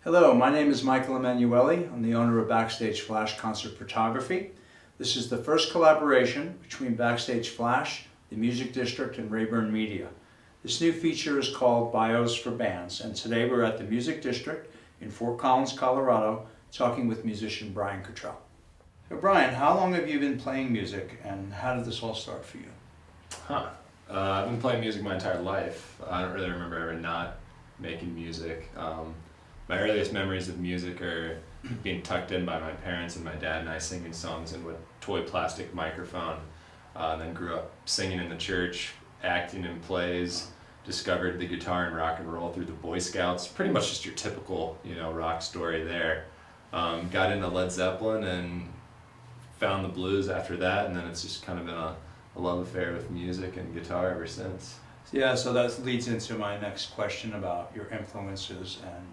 Hello, my name is Michael Emanuele. I'm the owner of Backstage Flash Concert Photography. This is the first collaboration between Backstage Flash, the Music District, and Rayburn Media. This new feature is called Bios for Bands, and today we're at the Music District in Fort Collins, Colorado, talking with musician Brian Kittrell. So Brian, how long have you been playing music, and how did this all start for you? I've been playing music my entire life. I don't really remember ever not making music. My earliest memories of music are being tucked in by my parents and my dad and I singing songs into a toy plastic microphone. Then grew up singing in the church, acting in plays, discovered the guitar and rock and roll through the Boy Scouts. Pretty much just your typical, rock story there. Got into Led Zeppelin and found the blues after that, and then it's just kind of been a love affair with music and guitar ever since. Yeah, so that leads into my next question about your influences and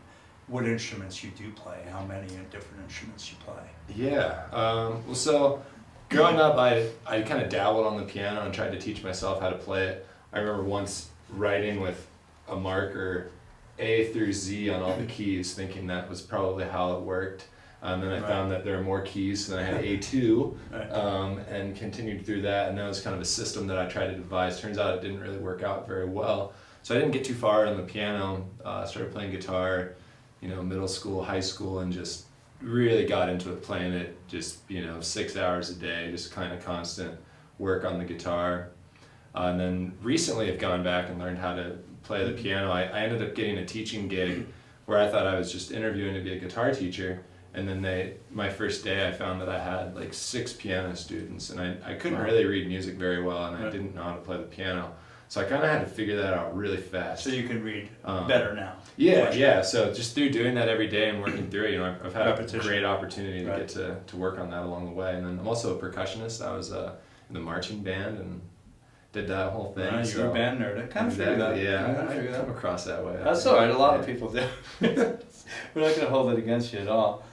what instruments you do play, how many different instruments you play. Yeah, so growing up I kind of dabbled on the piano and tried to teach myself how to play it. I remember once writing with a marker A through Z on all the keys, thinking that was probably how it worked. Then I found that there are more keys, so then I had A2, and continued through that, and that was kind of a system that I tried to devise. Turns out it didn't really work out very well. So I didn't get too far on the piano, started playing guitar, middle school, high school, and just really got into it, playing it just, 6 hours a day, just kind of constant work on the guitar. And then recently I've gone back and learned how to play the piano. I ended up getting a teaching gig where I thought I was just interviewing to be a guitar teacher. And then my first day I found that I had like 6 piano students, and I couldn't really read music very well, and I didn't know how to play the piano. So I kind of had to figure that out really fast. So you can read better now. Yeah. So just through doing that every day and working through it, I've had Repetition. a great opportunity to get to work on that along the way. And then I'm also a percussionist. I was in the marching band and did that whole thing. Right, you're a band nerd. I kind of figured that. Yeah, I come across that way. That's all right. A lot of people do. We're not going to hold it against you at all.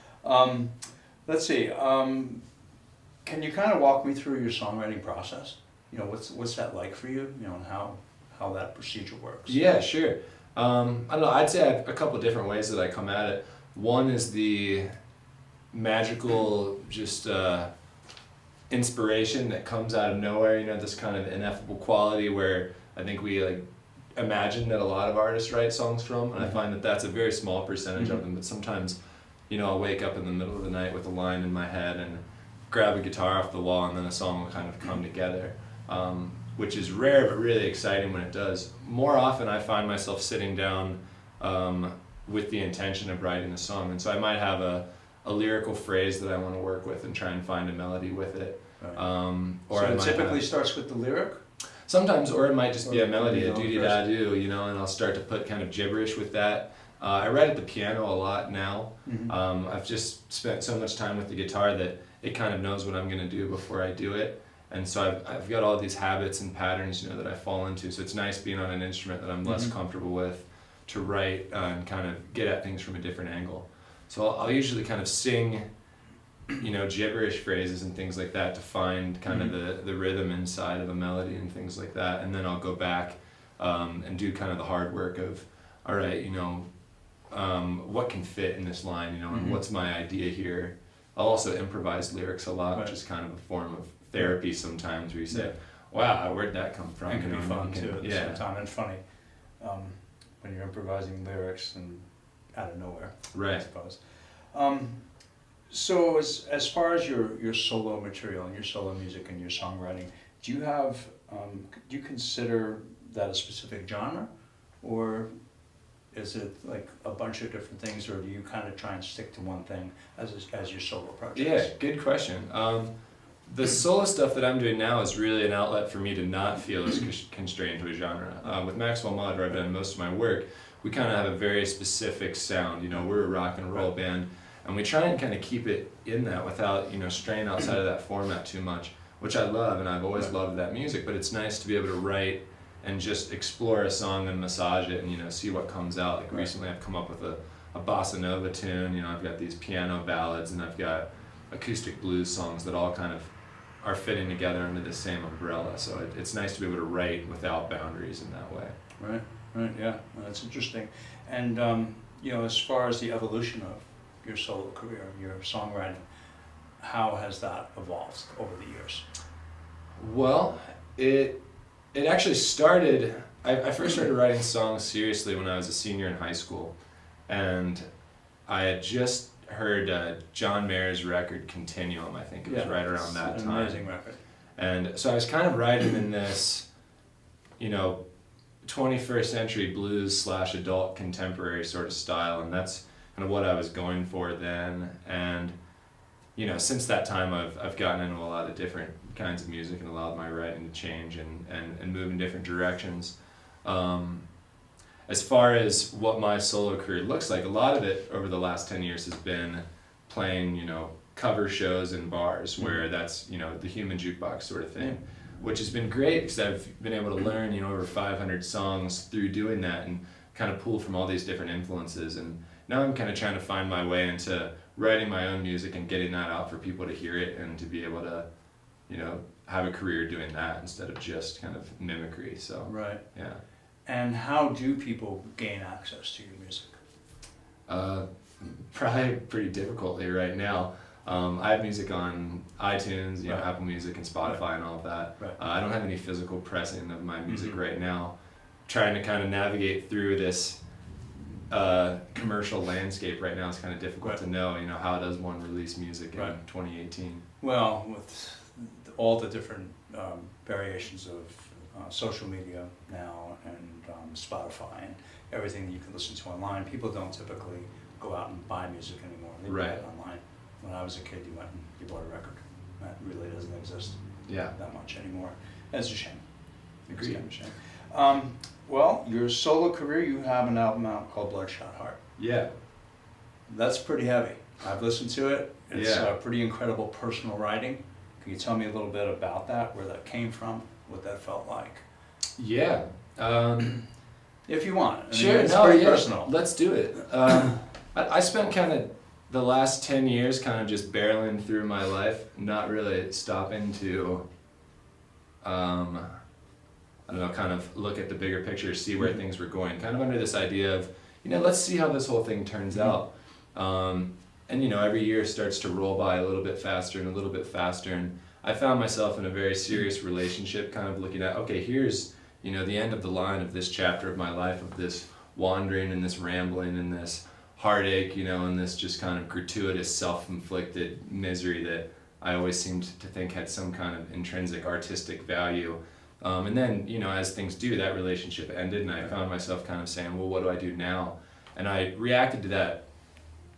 Let's see. Can you kind of walk me through your songwriting process? What's that like for you? And how that procedure works. Yeah, sure. I don't know. I'd say I have a couple different ways that I come at it. One is the magical, just inspiration that comes out of nowhere. This kind of ineffable quality where I think we imagine that a lot of artists write songs from, and I find that that's a very small percentage of them. But sometimes, I'll wake up in the middle of the night with a line in my head and grab a guitar off the wall, and then a song will kind of come together, which is rare but really exciting when it does. More often I find myself sitting down with the intention of writing a song, and so I might have a lyrical phrase that I want to work with and try and find a melody with it. Or so it typically starts with the lyric? Sometimes, or it might just be a melody, a doo-dee-da-doo, and I'll start to put kind of gibberish with that. I write at the piano a lot now. I've just spent so much time with the guitar that it kind of knows what I'm going to do before I do it. And so I've got all these habits and patterns, that I fall into. So it's nice being on an instrument that I'm less comfortable with to write and kind of get at things from a different angle. So I'll usually kind of sing, gibberish phrases and things like that to find kind of the rhythm inside of a melody and things like that. And then I'll go back and do kind of the hard work of, all right, what can fit in this line, and what's my idea here. I'll also improvise lyrics a lot, which is kind of a form of therapy sometimes, where you say, wow, where'd that come from? It can be fun too at the same time, and funny when you're improvising lyrics and out of nowhere, I suppose. So as far as your solo material and your solo music and your songwriting, do you consider that a specific genre, or is it like a bunch of different things, or do you kind of try and stick to one thing as your solo project? Yeah, good question. The solo stuff that I'm doing now is really an outlet for me to not feel as constrained to a genre. With Maxwell Mod, where I've done most of my work, we kind of have a very specific sound. We're a rock and roll band, and we try and kind of keep it in that without, straying outside of that format too much, which I love, and I've always loved that music. But it's nice to be able to write and just explore a song and massage it and see what comes out. Like recently I've come up with a bossa nova tune, I've got these piano ballads, and I've got acoustic blues songs that all kind of are fitting together under the same umbrella. So it's nice to be able to write without boundaries in that way. Right, yeah, well, that's interesting. And As far as the evolution of your solo career, your songwriting, how has that evolved over the years? Well, it actually started. I first started writing songs seriously when I was a senior in high school, and I had just heard John Mayer's record Continuum. I think it was right around that it's time. an amazing record. And so I was kind of writing in this, 21st century blues / adult contemporary sort of style, and that's kind of what I was going for then. And since that time I've gotten into a lot of different kinds of music and allowed my writing to change and move in different directions. As far as what my solo career looks like, a lot of it over the last 10 years has been playing, cover shows in bars where that's, the human jukebox sort of thing, which has been great because I've been able to learn, over 500 songs through doing that and kind of pull from all these different influences. And now I'm kind of trying to find my way into writing my own music and getting that out for people to hear it and to be able to, have a career doing that instead of just kind of mimicry. So, right. Yeah. And how do people gain access to your music? Probably pretty difficultly right now. I have music on iTunes, Right. Apple Music and Spotify and all of that. Right. I don't have any physical pressing of my music right now. Trying to kind of navigate through this commercial landscape right now is kind of difficult to know, how does one release music in 2018? Well, with all the different variations of social media now and Spotify and everything that you can listen to online, people don't typically go out and buy music anymore. They buy it online. When I was a kid, you went and you bought a record. That really doesn't exist that much anymore. That's a shame. Agreed. It's kind of a shame. Well, your solo career, you have an album out called Bloodshot Heart. Yeah. That's pretty heavy. I've listened to it. It's Yeah. pretty incredible personal writing. Can you tell me a little bit about that, where that came from, what that felt like? Yeah. If you want. Sure, it's pretty yeah, personal. let's do it. I spent kind of the last 10 years kind of just barreling through my life, not really stopping to, kind of look at the bigger picture, see where things were going, kind of under this idea of, let's see how this whole thing turns out. And every year starts to roll by a little bit faster and a little bit faster, and I found myself in a very serious relationship, kind of looking at, okay, here's, the end of the line of this chapter of my life, of this wandering and this rambling and this heartache, and this just kind of gratuitous self-inflicted misery that I always seemed to think had some kind of intrinsic artistic value. And then, as things do, that relationship ended, and I found myself kind of saying, well, what do I do now? And I reacted to that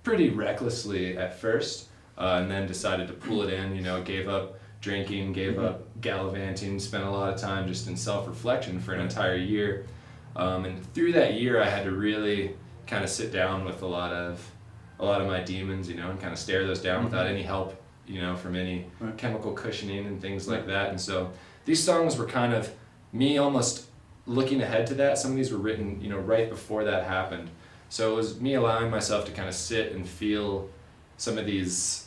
pretty recklessly at first, and then decided to pull it in, gave up drinking, gave up gallivanting, spent a lot of time just in self-reflection for an entire year. And through that year, I had to really kind of sit down with a lot of my demons, and kind of stare those down without any help, from any chemical cushioning and things like that. And so these songs were kind of me almost looking ahead to that. Some of these were written, right before that happened. So it was me allowing myself to kind of sit and feel some of these,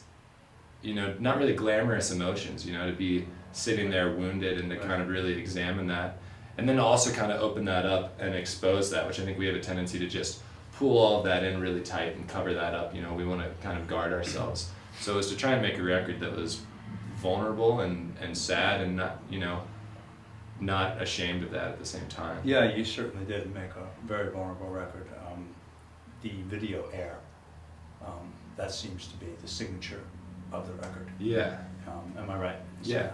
not really glamorous emotions, to be sitting there wounded and to kind of really examine that. And then to also kind of open that up and expose that, which I think we have a tendency to just pull all of that in really tight and cover that up. We want to kind of guard ourselves. So it was to try and make a record that was vulnerable and sad and not ashamed of that at the same time. Yeah, you certainly did make a very vulnerable record. The video Air, that seems to be the signature of the record. Yeah. Am I right? Yeah.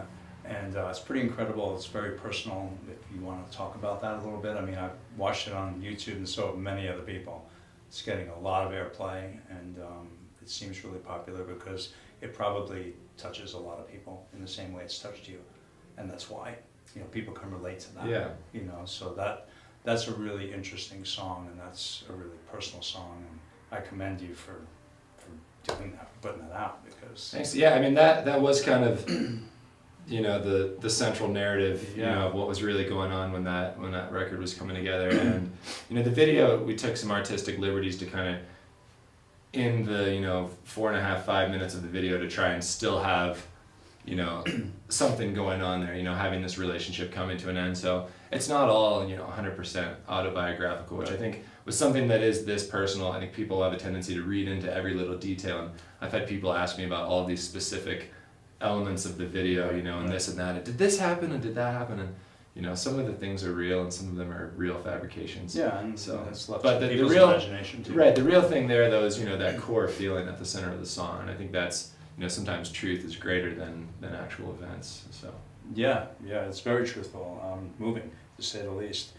And it's pretty incredible. It's very personal. If you want to talk about that a little bit, I mean, I've watched it on YouTube and so have many other people. It's getting a lot of airplay, and it seems really popular because it probably touches a lot of people in the same way it's touched you, and that's why people can relate to that. Yeah. So that's a really interesting song, and that's a really personal song, and I commend you for doing that, for putting that out, because. Thanks. Yeah, I mean that was kind of the central narrative, of what was really going on when that record was coming together. And the video, we took some artistic liberties to kind of, in the 4.5-5 minutes of the video, to try and still have something going on there, having this relationship coming to an end. So it's not all, 100% autobiographical, which I think was something that is this personal. I think people have a tendency to read into every little detail. And I've had people ask me about all these specific elements of the video, and this and that. And did this happen and did that happen? And, some of the things are real and some of them are real fabrications. Yeah, and so that's left but to the people's real imagination too. Right, the real thing there though is, that core feeling at the center of the song. And I think that's, sometimes truth is greater than actual events. So Yeah, it's very truthful, moving to say the least.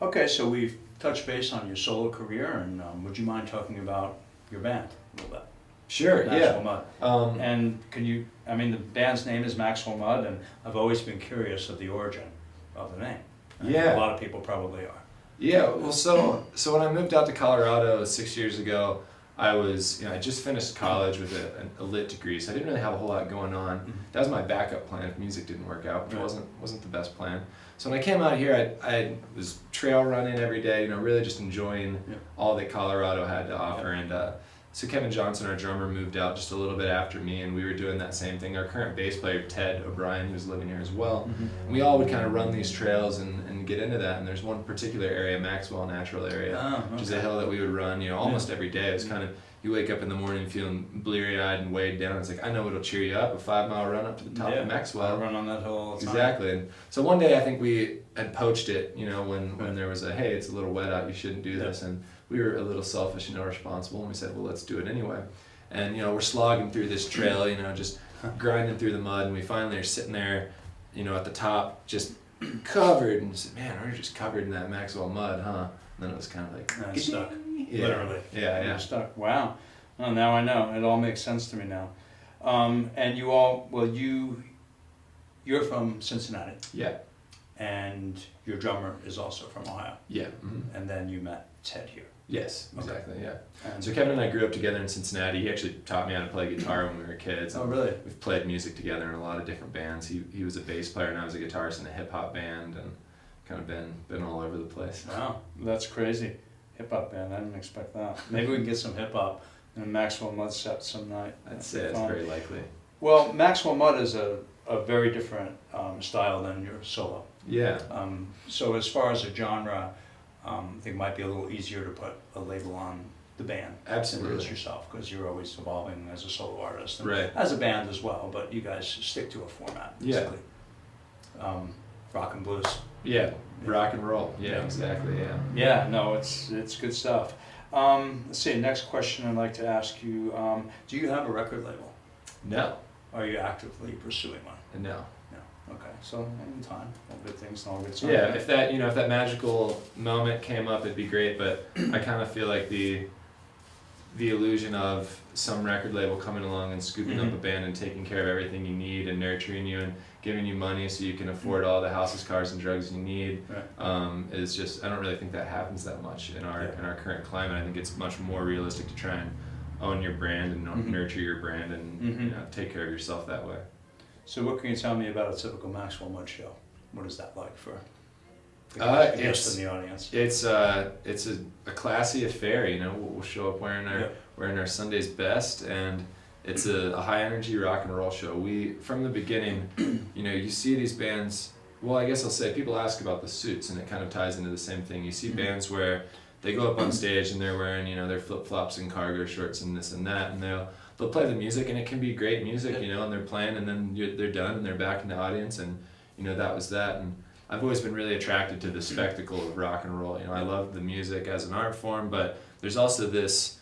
Okay, so we've touched base on your solo career, and would you mind talking about your band a little bit? Sure, Maxwell yeah. Mud. And can you, the band's name is Maxwell Mud, and I've always been curious of the origin of the name. Yeah. A lot of people probably are. Yeah, well, so when I moved out to Colorado 6 years ago, I was, I just finished college with a lit degree, so I didn't really have a whole lot going on. Mm-hmm. That was my backup plan if music didn't work out, which Right. wasn't the best plan. So when I came out here, I was trail running every day, really just enjoying all that Colorado had to offer. And so Kevin Johnson, our drummer, moved out just a little bit after me, and we were doing that same thing. Our current bass player, Ted O'Brien, who's living here as well, and we all would kind of run these trails and get into that. And there's one particular area, Maxwell Natural Area, which is a hill that we would run, almost every day. It was kind of, you wake up in the morning feeling bleary-eyed and weighed down. It's like, I know what'll cheer you up, a 5-mile run up to the top of Maxwell. I run on that hill all the time. Exactly. And so one day I think we had poached it, when there was hey, it's a little wet out, you shouldn't do this. And we were a little selfish and irresponsible, and we said, well, let's do it anyway. And, we're slogging through this trail, just grinding through the mud, and we finally are sitting there, at the top, just covered, and we said, man, we're just covered in that Maxwell mud, huh? And then it was kind of like, And stuck. Yeah. Literally. Yeah. You're stuck. Wow. Well, now I know. It all makes sense to me now. And you all, you're from Cincinnati. Yeah. And your drummer is also from Ohio. Yeah. Mm-hmm. And then you met Ted here. Yes, exactly, yeah. And So Kevin and I grew up together in Cincinnati. He actually taught me how to play guitar when we were kids. Oh, really? We've played music together in a lot of different bands. He was a bass player and I was a guitarist in a hip-hop band, and kind of been all over the place. Wow, that's crazy. Hip-hop band, I didn't expect that. Maybe we can get some hip-hop in a Maxwell Mud set some night. I'd say it's very likely. Well, Maxwell Mud is a very different style than your solo. Yeah. So as far as a genre, I think it might be a little easier to put a label on the band Absolutely. than it is yourself, because you're always evolving as a solo artist, and Right. as a band as well, but you guys stick to a format, basically. Rock and blues. Yeah, rock and roll. Yeah, exactly, yeah. Yeah, no, it's good stuff. Let's see, next question I'd like to ask you, do you have a record label? No. Are you actively pursuing one? No. Okay, so in time, all good things and all good signs. Yeah, if that magical moment came up, it'd be great. But I kind of feel like the illusion of some record label coming along and scooping up a band and taking care of everything you need and nurturing you and giving you money so you can afford all the houses, cars, and drugs you need, is just, I don't really think that happens that much in our current climate. I think it's much more realistic to try and own your brand and nurture your brand and take care of yourself that way. So what can you tell me about a typical Maxwell Mud show? What is that like for the guests in the audience? It's a classy affair. We'll show up wearing our Sunday's best, and it's a high energy rock and roll show. We, from the beginning, you see these bands. Well, I guess I'll say, people ask about the suits, and it kind of ties into the same thing. You see bands where they go up on stage and they're wearing their flip flops and cargo shorts and this and that, and they'll play the music, and it can be great music, and they're playing, and then they're done, and they're back in the audience, and that was that. And I've always been really attracted to the spectacle of rock and roll. I love the music as an art form, but there's also this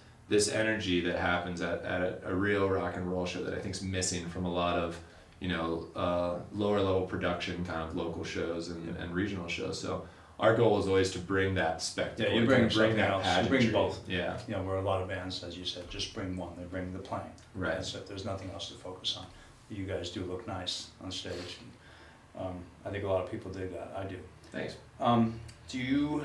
energy that happens at a real rock and roll show that I think is missing from a lot of lower level production kind of local shows and regional shows. So our goal is always to bring that spectacle. Yeah, you bring that else. pageantry. You bring both. Yeah. Where a lot of bands, as you said, just bring one. They bring the playing. Right. That's it. There's nothing else to focus on. You guys do look nice on stage. And, I think a lot of people dig that. I do. Thanks. Do you,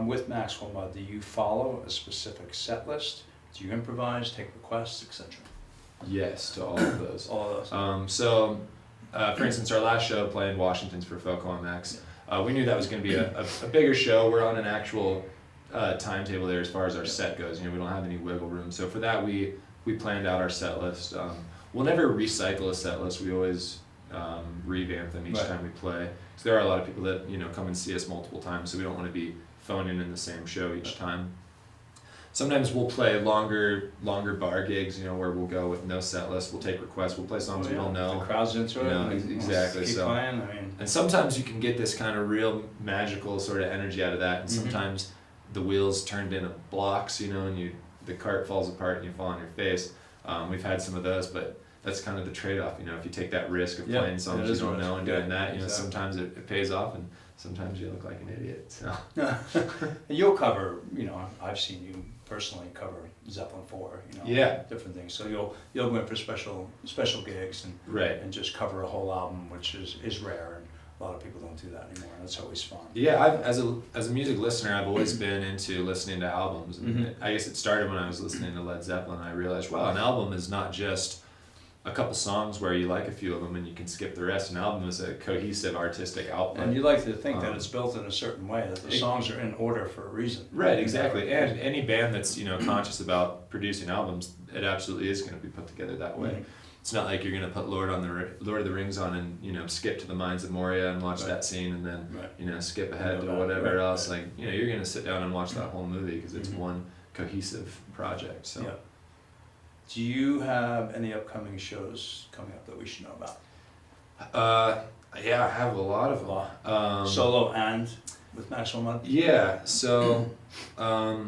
with Maxwell Mud, do you follow a specific set list? Do you improvise, take requests, etc.? Yes, to all of those. All of those. So, for instance, our last show playing Washington's for Foco MX. We knew that was going to be a bigger show. We're on an actual timetable there as far as our set goes. We don't have any wiggle room. So for that, we planned out our set list. we'll never recycle a set list. We always revamp them each Right. time we play. So there are a lot of people that come and see us multiple times, so we don't want to be phoning in the same show each time. Sometimes we'll play longer bar gigs, where we'll go with no set list. We'll take requests. We'll play songs we don't know. The crowd's into it. Exactly. Keep So, playing. I mean, and sometimes you can get this kind of real magical sort of energy out of that, and sometimes the wheels turned into blocks, and the cart falls apart and you fall on your face. We've had some of those, but that's kind of the trade-off. If you take that risk of playing songs you don't know and doing that, exactly. sometimes it pays off, and sometimes you look like an idiot. So. You'll cover. I've seen you personally cover Zeppelin 4. Yeah. Different things. So you'll go in for special gigs and Right. and just cover a whole album, which is rare, and a lot of people don't do that anymore. And that's always fun. Yeah, as a music listener, I've always been into listening to albums. And I guess it started when I was listening to Led Zeppelin. I realized, wow, an album is not just a couple songs where you like a few of them and you can skip the rest. An album is a cohesive artistic output. And you like to think that it's built in a certain way, that the songs are in order for a reason. Right, exactly. And any band that's conscious about producing albums, it absolutely is going to be put together that way. It's not like you're going to put Lord of the Rings on and skip to the Mines of Moria and watch that scene and then skip ahead to whatever else. Like you're going to sit down and watch that whole movie because it's one cohesive project. So. Yeah. Do you have any upcoming shows coming up that we should know about? Yeah, I have a lot of them. Solo and with Maxwell Mudd? Yeah, so I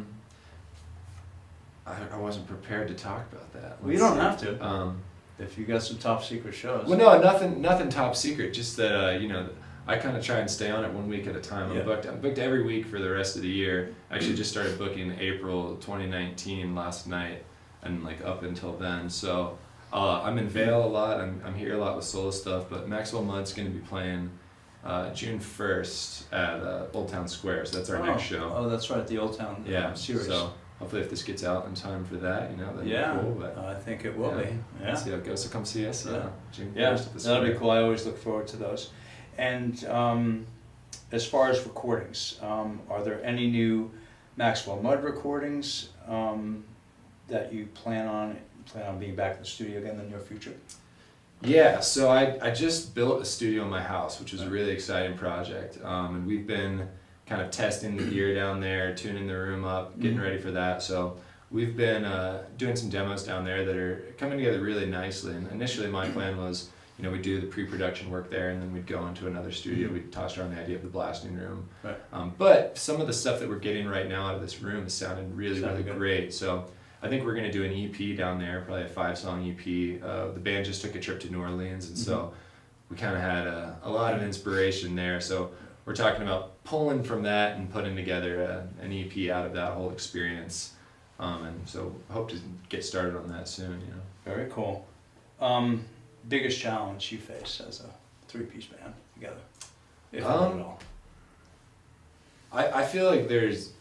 wasn't prepared to talk about that. Well, you don't have to. If you got some top secret shows. Well, no, nothing top secret. Just that I kind of try and stay on it 1 week at a time. I'm booked every week for the rest of the year. I actually just started booking April 2019 last night, and up until then. So I'm in Vail a lot. I'm here a lot with solo stuff. But Maxwell Mudd's going to be playing June 1st at Old Town Square. So that's our next show. Oh, that's right, the Old Town series. So hopefully if this gets out in time for that, that'd be cool. But I think it will be. Yeah. See how it goes. So come see us. June 1st Yeah, at the that'll Square. be cool. I always look forward to those. And as far as recordings, are there any new Maxwell Mudd recordings that you plan on being back in the studio again in the near future? Yeah, so I just built a studio in my house, which was a really exciting project. And we've been kind of testing the gear down there, tuning the room up, getting ready for that. So we've been doing some demos down there that are coming together really nicely. And initially my plan was, we'd do the pre-production work there and then we'd go into another studio. We'd toss around the idea of the blasting room. Right. But some of the stuff that we're getting right now out of this room is sounding really good. Great. So I think we're going to do an EP down there, probably a 5-song EP. The band just took a trip to New Orleans, and so we kind of had a lot of inspiration there. So we're talking about pulling from that and putting together an EP out of that whole experience. And so hope to get started on that soon. Very cool. Biggest challenge you face as a three-piece band together, if not at all? I feel like there's,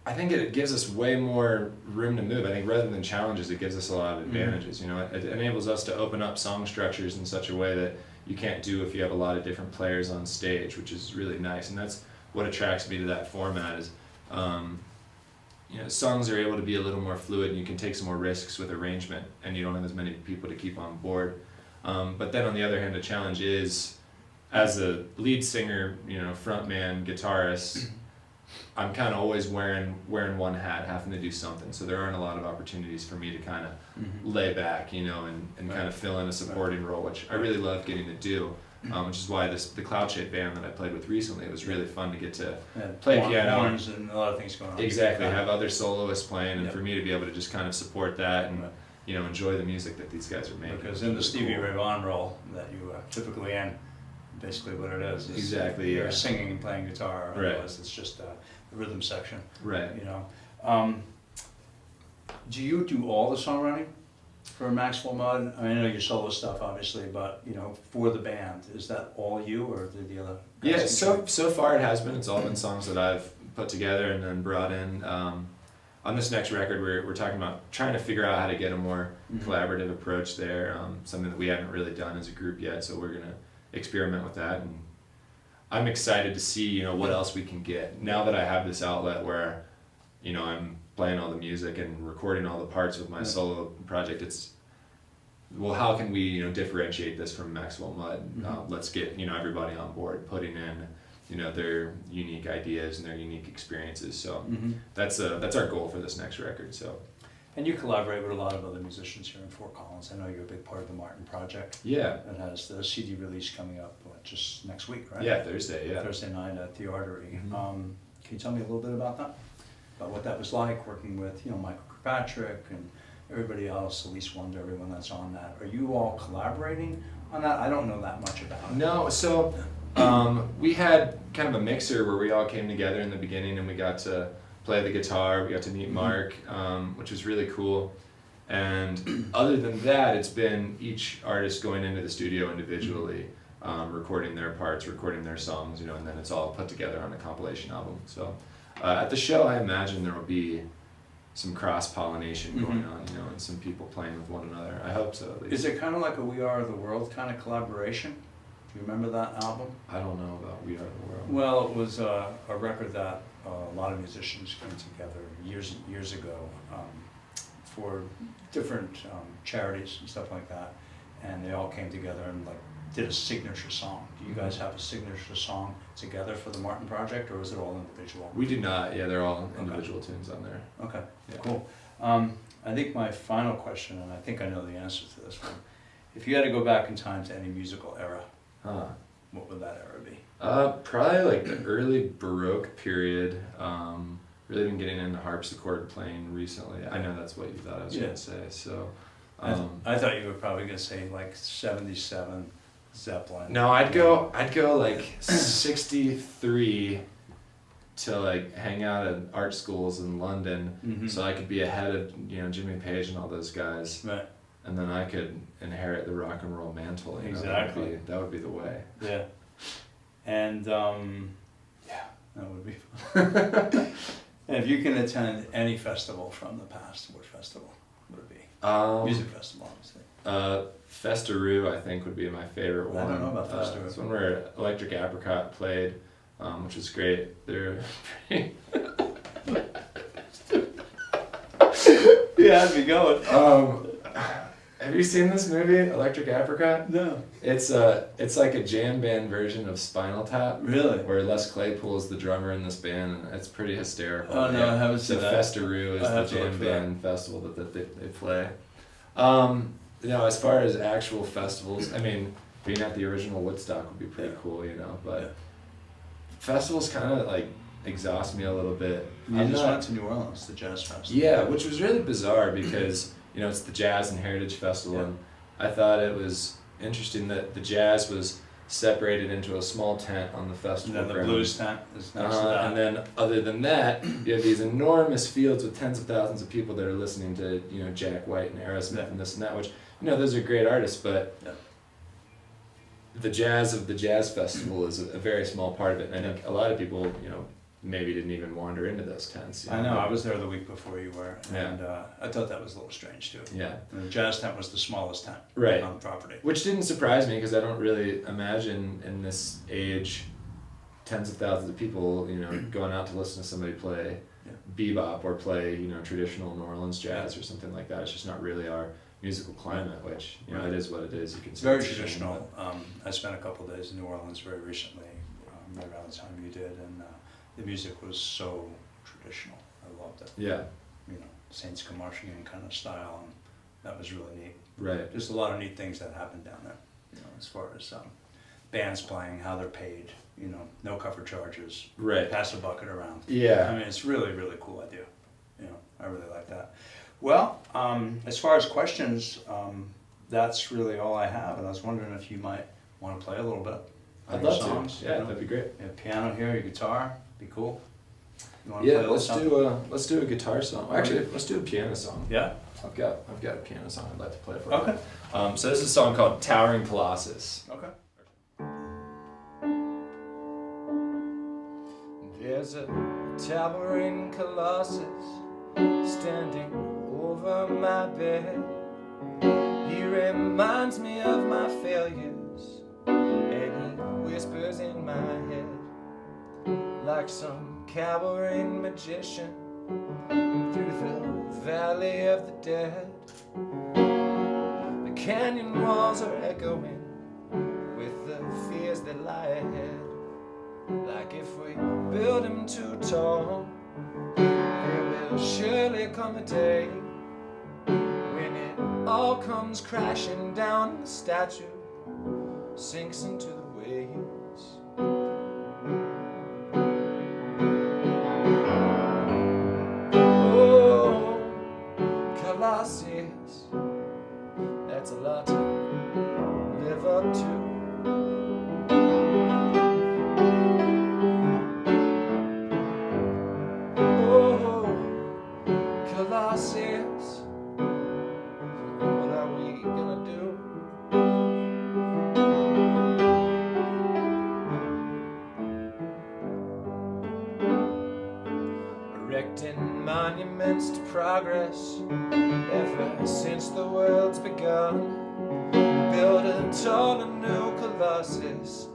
I think it gives us way more room to move. I think rather than challenges, it gives us a lot of advantages. It enables us to open up song structures in such a way that you can't do if you have a lot of different players on stage, which is really nice. And that's what attracts me to that format is, songs are able to be a little more fluid and you can take some more risks with arrangement and you don't have as many people to keep on board. But then on the other hand, the challenge is, as a lead singer, frontman, guitarist, I'm kind of always wearing one hat, having to do something. So there aren't a lot of opportunities for me to kind of lay back, and kind of fill in a supporting role, which I really love getting to do. Which is why the Cloud Shape band that I played with recently, it was really fun to get to play piano. Horns and a lot of things going on. Exactly, have other soloists playing, and for me to be able to just kind of support that and enjoy the music that these guys are making. Because in the Stevie Ray Vaughan role that you typically in, basically what it is. Exactly, you're singing and playing guitar, right. Otherwise it's just the rhythm section. Right. Do you do all the songwriting for Maxwell Mudd? I know your solo stuff, obviously, but for the band, is that all you, or do the other guys? Yeah, so far it has been. It's all been songs that I've put together and then brought in. On this next record, we're talking about trying to figure out how to get a more collaborative approach there. Something that we haven't really done as a group yet, so we're gonna experiment with that. And I'm excited to see what else we can get now that I have this outlet where I'm playing all the music and recording all the parts with my solo project, it's, well, how can we, differentiate this from Maxwell Mudd? Let's get, everybody on board, putting in, their unique ideas and their unique experiences. So that's our goal for this next record. So. And you collaborate with a lot of other musicians here in Fort Collins. I know you're a big part of the Martin Project. Yeah. It has the CD release coming up just next week, right? Yeah, Thursday. Yeah. Thursday night at the Artery. Can you tell me a little bit about that? About what that was like working with, Michael Kirkpatrick and everybody else, Elise Wonder, everyone that's on that. Are you all collaborating on that? I don't know that much about it. No, so we had kind of a mixer where we all came together in the beginning and we got to play the guitar, we got to meet Mark, which was really cool. And other than that, it's been each artist going into the studio individually, recording their parts, recording their songs, and then it's all put together on a compilation album. So at the show, I imagine there will be some cross-pollination going on, and some people playing with one another. I hope so, at least. Is it kind of like a We Are the World kind of collaboration? Do you remember that album? I don't know about We Are the World. Well, it was a record that a lot of musicians came together years and years ago for different charities and stuff like that, and they all came together and did a signature song. Do you guys have a signature song together for the Martin Project, or is it all individual? We do not. Yeah, they're all individual tunes on there. Okay, Yeah. cool. I think my final question, and I think I know the answer to this one, if you had to go back in time to any musical era, what would that era be? Probably like the early Baroque period. Really been getting into harpsichord playing recently. I know that's what you thought I was gonna say. So, I thought you were probably gonna say like '77 Zeppelin. no, I'd go like 63 to like hang out at art schools in London, so I could be ahead of Jimmy Page and all those guys. Right. And then I could inherit the rock and roll mantle. Exactly. That would be the way. Yeah. And yeah, that would be fun. And if you can attend any festival from the past, what festival would it be? Music festival, obviously. Festaroo, I think, would be my favorite one. I don't know about Festaroo. It's one where Electric Apricot played, which was great. They're pretty... Yeah, I'd be going. Have you seen this movie, Electric Apricot? No. It's like a jam band version of Spinal Tap. Really? Where Les Claypool is the drummer in this band, and it's pretty hysterical. Oh no, I haven't seen that. Festaroo is the jam band festival that they play. As far as actual festivals, I mean, being at the original Woodstock would be pretty cool, but festivals kind of like exhaust me a little bit. You just went to New Orleans, the Jazz Festival. Yeah, which was really bizarre because it's the Jazz and Heritage Festival, and I thought it was interesting that the jazz was separated into a small tent on the festival And then the ground. blues tent is next to that. And then other than that, you have these enormous fields with tens of thousands of people that are listening to Jack White and Aerosmith and this and that, which those are great artists, but the jazz of the Jazz Festival is a very small part of it, and I think a lot of people maybe didn't even wander into those tents. I know, I was there the week before you were, and I thought that was a little strange too. Yeah. And the Jazz tent was the smallest tent on the property. Which didn't surprise me because I don't really imagine in this age tens of thousands of people, going out to listen to somebody play bebop or play, traditional New Orleans jazz or something like that. It's just not really our musical climate, which, it is what it is. You can say very traditional. I spent a couple of days in New Orleans very recently, right around the time you did, and the music was so traditional. I loved it. Yeah. Saints Come Marching In kind of style, and that was really neat. Right. Just a lot of neat things that happened down there, as far as bands playing, how they're paid, no cover charges. Right. Pass a bucket around. Yeah. I mean, it's really, really cool idea. I really like that. Well, as far as questions, that's really all I have, and I was wondering if you might want to play a little bit. I'd love to. Yeah, that'd be great. You have piano here, your guitar, be cool. You want Yeah, to play let's do a guitar song. Actually, let's do a piano song. Yeah. I've got a piano song I'd like to play for you. Okay. So this is a song called Towering Colossus. Okay. There's a towering colossus standing over my bed. He reminds me of my failures, and he whispers in my head like some cowering magician. through the valley of the dead. The canyon walls are echoing with the fears that lie ahead. Like if we build them too tall, there will surely come a day when it all comes crashing down and the statue sinks into the waves. Oh, Colossus, that's a lot to live up to. Oh, Colossus, what are we gonna do? Erecting monuments to progress ever since the world's begun. Build a taller new Colossus,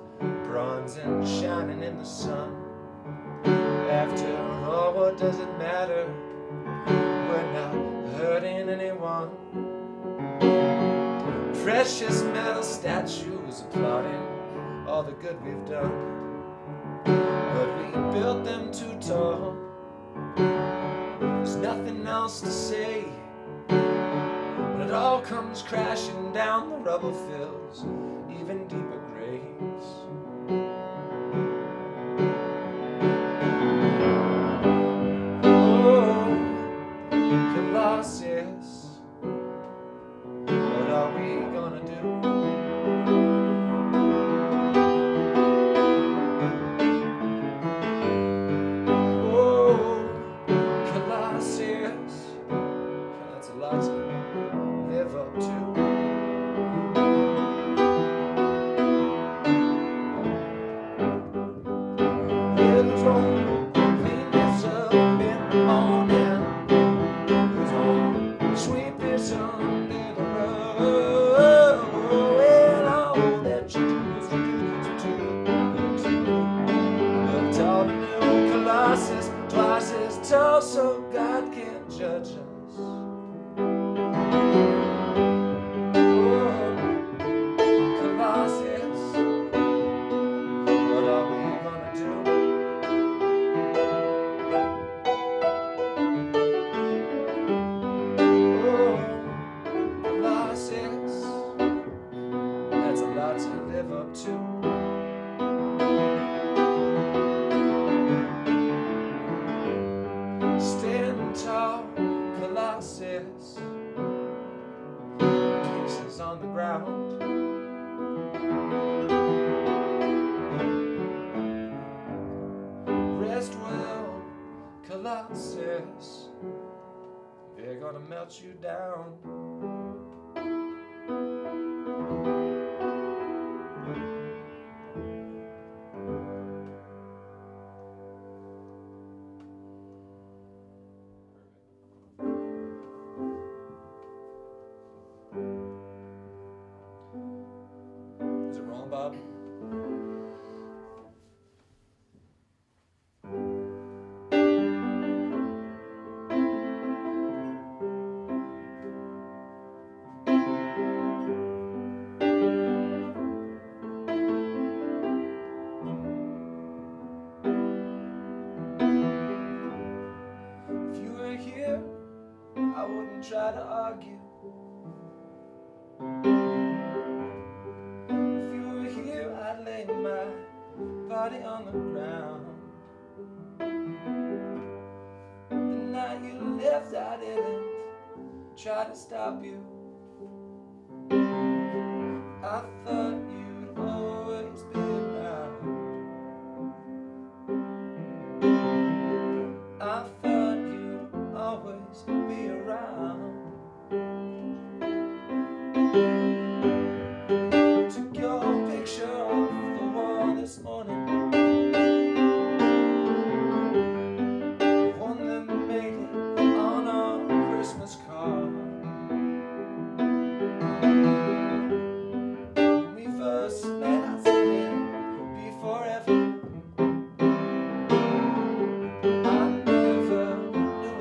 bronze and shining in the sun. After all, what does it matter? We're not hurting anyone. Precious metal statues applauding all the good we've done. But we built them too tall. There's nothing else to say. When it all comes crashing down, the rubble fills even deeper graves. Oh, Colossus, what are we gonna do? That's a lot to live up to. Little drum, clean this up in the morning. Don't sweep this under the rug. And all that you do is built all the new Colossus, twice as tall, so God can't judge us. That's a lot to live up to. Stand tall, Colossus, pieces on the ground. Rest well, Colossus, they're gonna melt you down. Is it wrong, Bob? If you were here, I wouldn't try to argue. If you were here, I'd lay my body on the ground. The night you left, I didn't try to stop you. I thought you'd always be around. I thought you'd always be around. Took your picture off the wall this morning, one that made it on our Christmas card. When we first met, I said it'd be forever. I never knew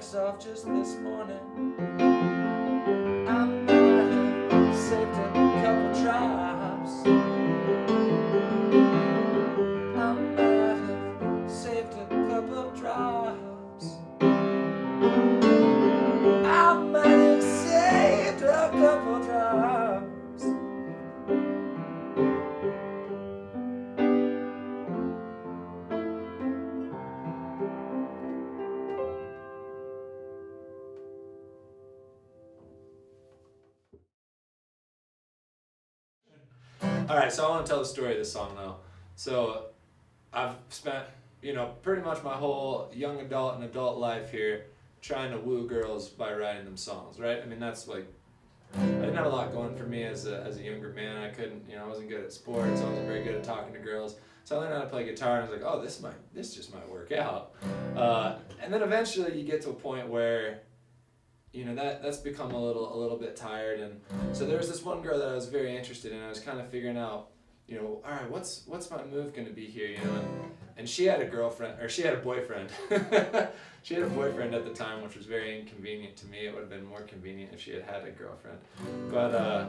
tracks off just this morning. I might have saved a couple drops. I might have saved a couple drops. I might have saved a couple drops. Alright, so I want to tell the story of this song though. So I've spent, pretty much my whole young adult and adult life here trying to woo girls by writing them songs, right? I mean, that's like, I didn't have a lot going for me as a younger man. I couldn't, I wasn't good at sports. I wasn't very good at talking to girls. So I learned how to play guitar and I was like, oh, this just might work out. And then eventually you get to a point where, that's become a little bit tired. And so there was this one girl that I was very interested in. I was kind of figuring out, all right, what's my move going to be here, and she had a girlfriend, or she had a boyfriend. She had a boyfriend at the time, which was very inconvenient to me. It would have been more convenient if she had had a girlfriend. But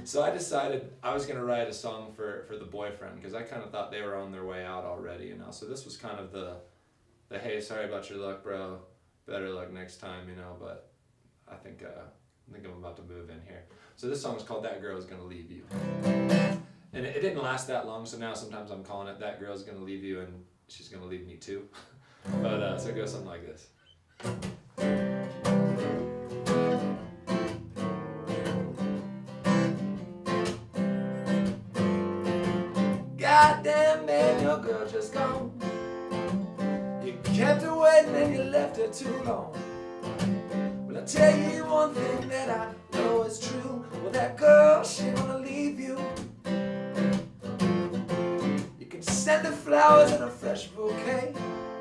so I decided I was going to write a song for the boyfriend, because I kind of thought they were on their way out already, So this was kind of the hey, sorry about your luck, bro. Better luck next time, But I think I'm about to move in here. So this song is called That Girl Is Gonna Leave You. And it didn't last that long, so now sometimes I'm calling it That Girl's Gonna Leave You and She's Gonna Leave Me Too. But so it goes something like this. Goddamn man, your girl just gone. You kept her waiting and you left her too long. Well, I'll tell you one thing that I know is true. Well, that girl, she gonna leave you. You can send her flowers and a fresh bouquet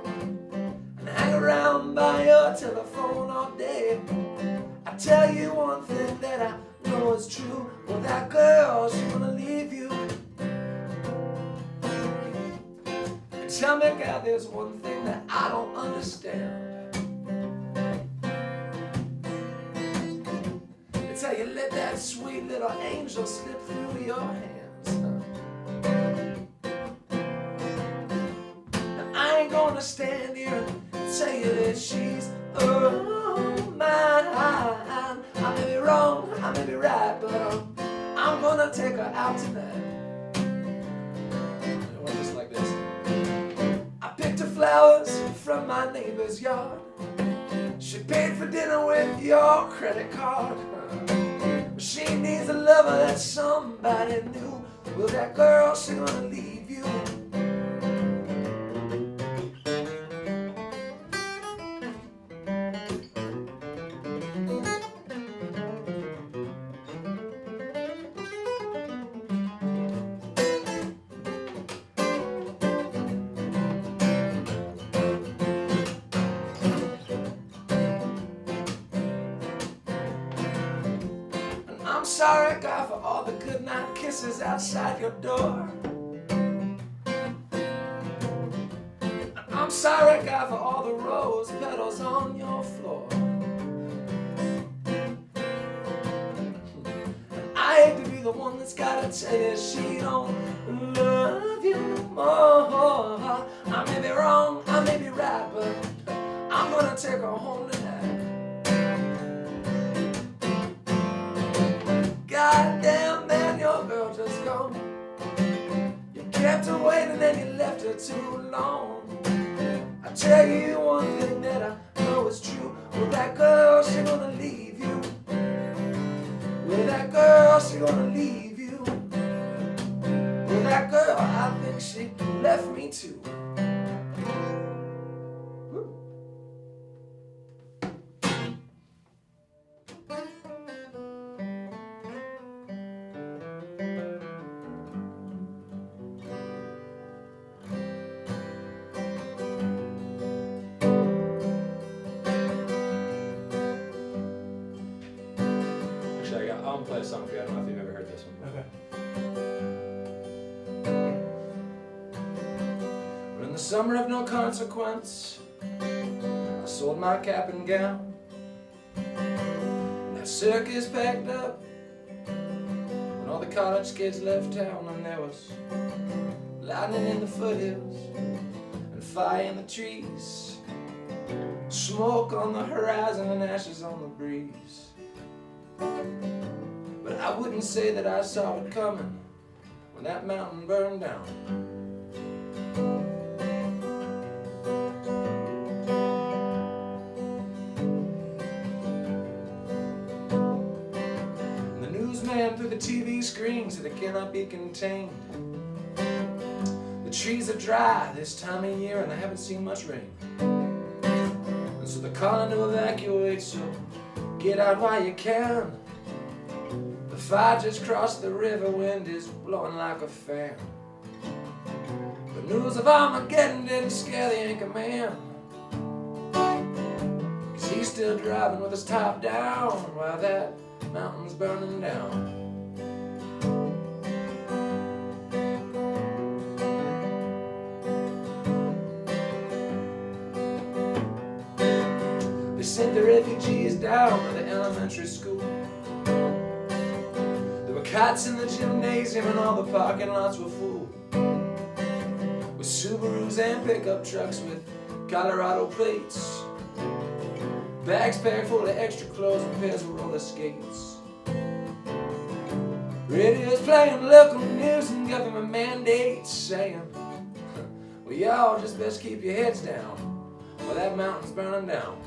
and hang around by your telephone all day. I tell you one thing that I know is true. Well, that girl, she gonna leave you. And tell me, God, there's one thing that I don't understand. It's how you let that sweet little angel slip through your hands. I ain't gonna stand here and tell you that she's mine. I may be wrong, I may be right, but I'm gonna take her out tonight. It went just like this. I picked her flowers from my neighbor's yard. She paid for dinner with your credit card. She needs a lover that somebody knew. Well, that girl, she gonna leave you. I'm sorry, God, for all the goodnight kisses outside your door. I'm sorry, God, for all the rose petals on your floor. I hate to be the one that's gotta tell you she don't love you no more. I may be wrong, I may be right, but I'm gonna take her home tonight. Goddamn man, your girl just gone. You kept her waiting and you left her too long. I tell you one thing that I know is true. Well, that girl, she gonna leave you. Well, that girl, she gonna leave you. Well, that girl, I think she left me too. Actually, I'm gonna play a song for you. I don't know if you've ever heard this one before. But in the summer of no consequence, I sold my cap and gown. That circus packed up when all the college kids left town, and there was lightning in the foothills and fire in the trees, smoke on the horizon and ashes on the breeze. But I wouldn't say that I saw it coming when that mountain burned down. The newsman through the TV screen said it cannot be contained. The trees are dry this time of year and they haven't seen much rain. And so they're calling to evacuate, so get out while you can. The fire just crossed the river, wind is blowing like a fan. The news of Armageddon didn't scare the anchor man, 'cause he's still driving with his top down while that mountain's burning down. They sent the refugees down to the elementary school. There were cots in the gymnasium and all the parking lots were full, with Subarus and pickup trucks with Colorado plates, bags packed full of extra clothes and pairs of roller skates. Radio's playing local news and government mandates saying, well, y'all just best keep your heads down while that mountain's burning down.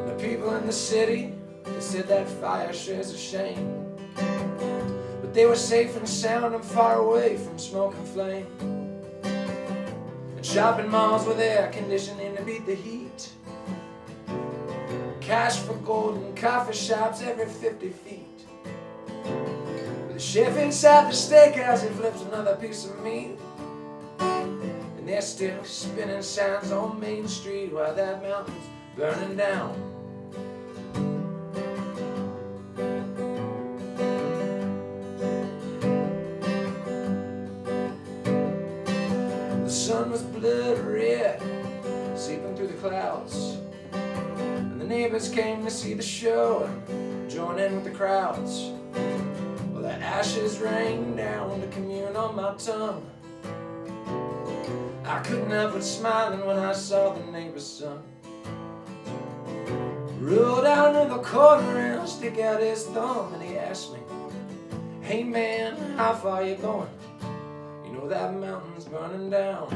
The people in the city, they said that fire shares a shame, but they were safe and sound and far away from smoke and flame. And shopping malls with air conditioning to beat the heat, cash for gold and coffee shops every 50 feet. With the chef inside the steakhouse, he flips another piece of meat, and they're still spinning signs on Main Street while that mountain's burning down. The sun was blood red, seeping through the clouds, and the neighbors came to see the show and join in with the crowds. Well, the ashes rained down to commune on my tongue. I couldn't help but smiling when I saw the neighbor's son roll down in the corner and stick out his thumb, and he asked me, hey man, how far you going? You know that mountain's burning down.